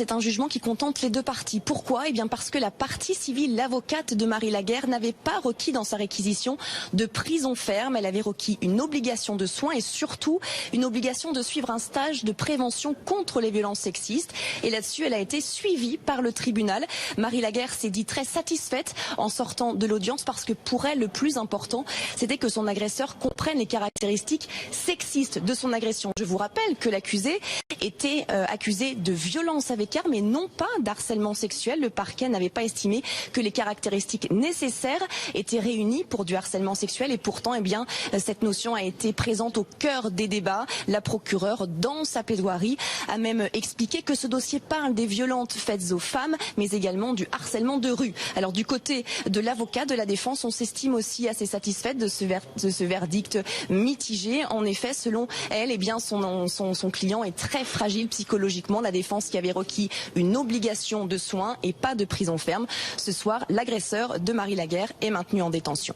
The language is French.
c'est un jugement qui contente les deux parties. Pourquoi? Eh bien parce que la partie civile, l'avocate de Marie Laguerre, n'avait pas requis dans sa réquisition de prison ferme. Elle avait requis une obligation de soins et surtout une obligation de suivre un stage de prévention contre les violences sexistes. Et là-dessus, elle a été suivie par le tribunal. Marie Laguerre s'est dit très satisfaite en sortant de l'audience parce que pour elle, le plus important, c'était que son agresseur comprenne les caractéristiques sexistes de son agression. Je vous rappelle que l'accusé était accusé de violence avec arme et non pas d'harcèlement sexuel. Le parquet n'avait pas estimé que les caractéristiques nécessaires étaient réunies pour du harcèlement sexuel et pourtant, eh bien, cette notion a été présente au cœur des débats. La procureure, dans sa plaidoirie, a même expliqué que ce dossier parle des violences faites aux femmes, mais également du harcèlement de rue. Alors du côté de l'avocat de la défense, on s'estime aussi assez satisfaite de ce verdict mitigé. En effet, selon elle, eh bien, son client est très fragile psychologiquement. La défense qui avait requis une obligation de soins et pas de prison ferme. Ce soir, l'agresseur de Marie Laguerre est maintenu en détention.